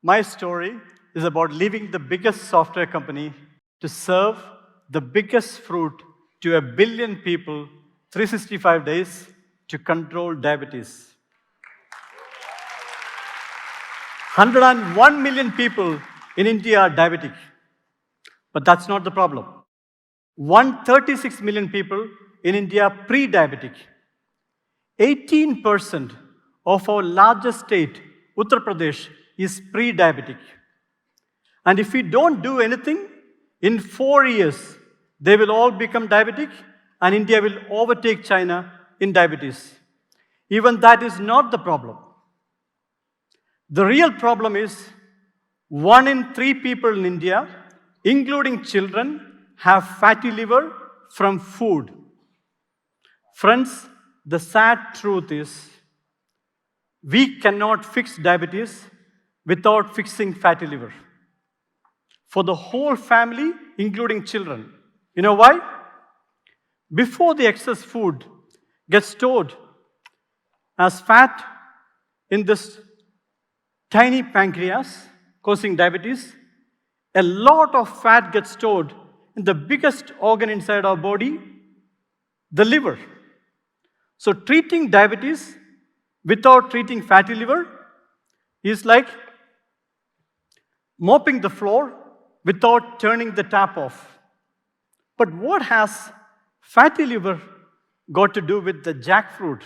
My story is about leaving the biggest software company to serve the biggest fruit to 1 billion people 365 days to control diabetes. 101 million people in India are diabetic. But that's not the problem. 136 million people in India are pre-diabetic. 18% of our largest state, Uttar Pradesh, is pre-diabetic. And if we don't do anything, in 4 years, they will all become diabetic and India will overtake China in diabetes. Even that is not the problem. The real problem is 1 in 3 people in India, including children, have fatty liver from food. Friends, the sad truth is we cannot fix diabetes without fixing fatty liver. For the whole family, including children. You know why? Before the excess food gets stored as fat in this tiny pancreas, causing diabetes, a lot of fat gets stored in the biggest organ inside our body, the liver. So treating diabetes without treating fatty liver is like mopping the floor without turning the tap off. But what has fatty liver got to do with the jackfruit,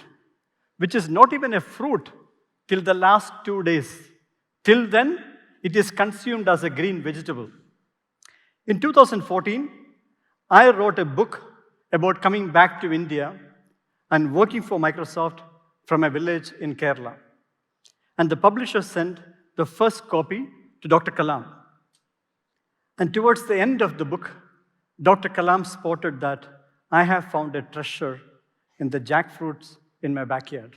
which is not even a fruit till the last 2 days? Till then, it is consumed as a green vegetable. In 2014, I wrote a book about coming back to India and working for Microsoft from a village in Kerala. And the publisher sent the first copy to Dr. Kalam. And towards the end of the book, Dr. Kalam spotted that I have found a treasure in the jackfruits in my backyard.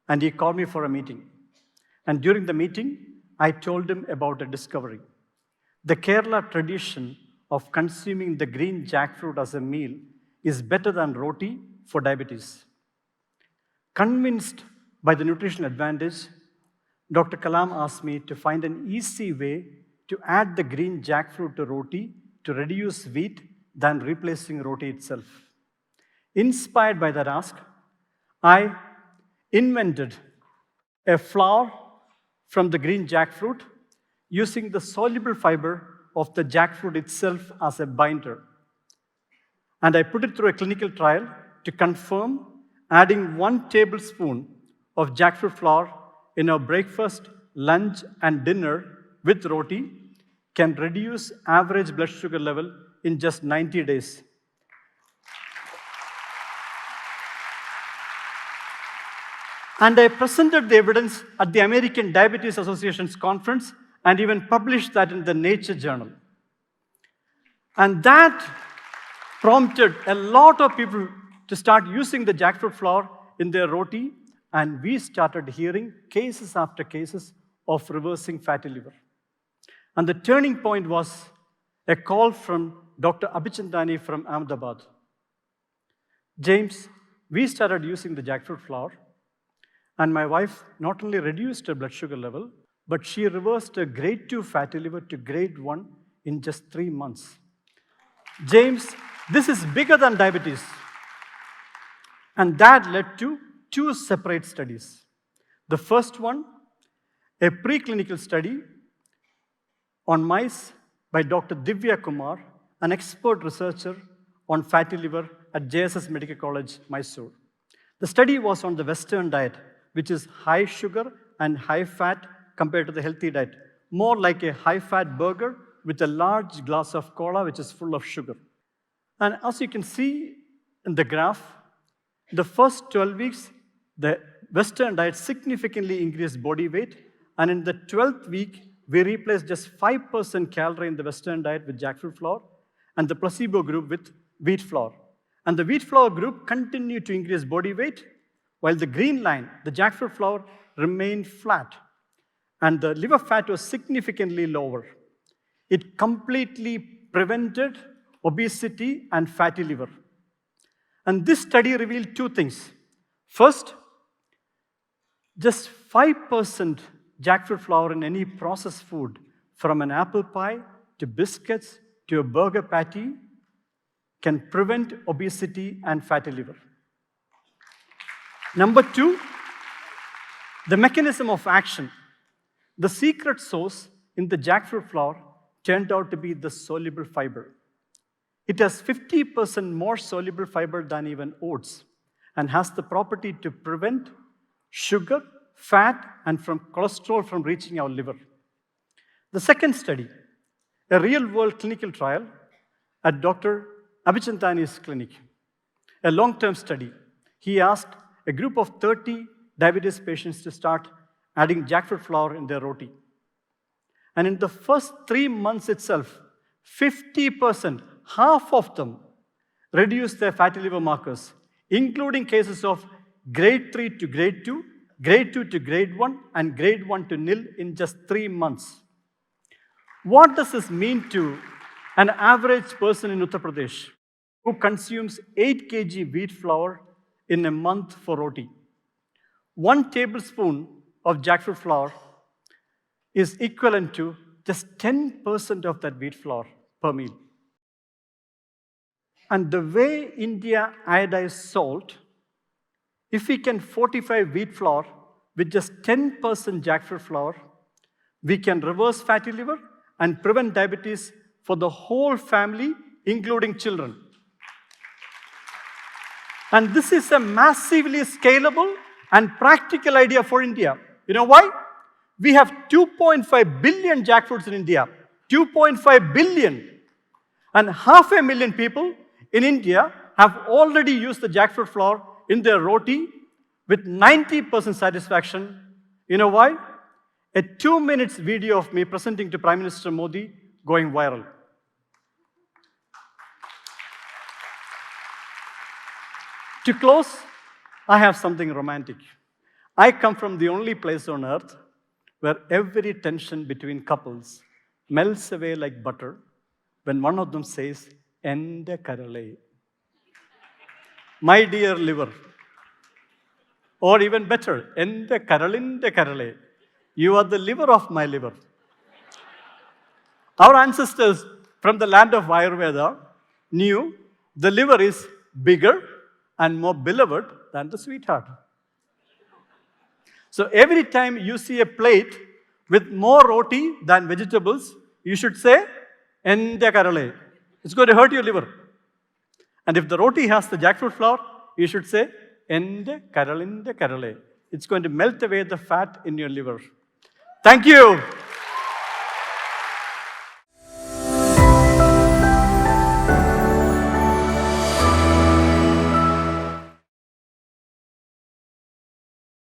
And he called me for a meeting. And during the meeting, I told him about a discovery. The Kerala tradition of consuming the green jackfruit as a meal is better than roti for diabetes. Convinced by the nutritional advantage, Dr. Kalam asked me to find an easy way to add the green jackfruit to roti to reduce wheat than replacing roti itself. Inspired by that ask, I invented a flour from the green jackfruit using the soluble fiber of the jackfruit itself as a binder. And I put it through a clinical trial to confirm adding 1 tablespoon of jackfruit flour in our breakfast, lunch, and dinner with roti can reduce average blood sugar level in just 90 days. And I presented the evidence at the American Diabetes Association's conference and even published that in the Nature journal. And that prompted a lot of people to start using the jackfruit flour in their roti, and we started hearing cases after cases of reversing fatty liver. And the turning point was a call from Dr. Abhichandani from Ahmedabad. James, we started using the jackfruit flour, and my wife not only reduced her blood sugar level, but she reversed a grade 2 fatty liver to grade 1 in just 3 months. James, this is bigger than diabetes. And that led to 2 separate studies. The first one, a preclinical study on mice by Dr. Divya Kumar, an expert researcher on fatty liver at JSS Medical College, Mysore. The study was on the Western diet, which is high sugar and high fat compared to the healthy diet, more like a high-fat burger with a large glass of cola, which is full of sugar. And as you can see in the graph, the first 12 weeks, the Western diet significantly increased body weight, and in the 12th week, we replaced just 5% calorie in the Western diet with jackfruit flour, and the placebo group with wheat flour. And the wheat flour group continued to increase body weight, while the green line, the jackfruit flour, remained flat, and the liver fat was significantly lower. It completely prevented obesity and fatty liver. And this study revealed 2 things. First, just 5% jackfruit flour in any processed food, from an apple pie to biscuits to a burger patty, can prevent obesity and fatty liver. Number 2, the mechanism of action. The secret sauce in the jackfruit flour turned out to be the soluble fiber. It has 50% more soluble fiber than even oats and has the property to prevent sugar, fat, and from cholesterol from reaching our liver. The second study, a real-world clinical trial at Dr. Abhichantani's clinic, a long-term study. He asked a group of 30 diabetes patients to start adding jackfruit flour in their roti. And in the first 3 months itself, 50%, half of them, reduced their fatty liver markers, including cases of grade 3 to grade 2, grade 2 to grade 1, and grade 1 to nil in just 3 months. What does this mean to an average person in Uttar Pradesh who consumes 8 kg wheat flour in a month for roti? 1 tablespoon of jackfruit flour is equivalent to just 10% of that wheat flour per meal. And the way India iodizes salt, if we can fortify wheat flour with just 10% jackfruit flour, we can reverse fatty liver and prevent diabetes for the whole family, including children. And this is a massively scalable and practical idea for India. You know why? We have 2.5 billion jackfruits in India. 2.5 billion. And 500,000 people in India have already used the jackfruit flour in their roti with 90% satisfaction. You know why? A 2 minutes video of me presenting to Prime Minister Modi going viral. To close, I have something romantic. I come from the only place on earth where every tension between couples melts away like butter when one of them says, "Ende karale." My dear liver. Or even better, "Ende karalinde karale." You are the liver of my liver. Our ancestors from the land of Ayurveda knew the liver is bigger and more beloved than the sweetheart. So every time you see a plate with more roti than vegetables, you should say, "Ende karale." It's going to hurt your liver. And if the roti has the jackfruit flour, you should say, "Ende karalinde karale." It's going to melt away the fat in your liver. Thank you.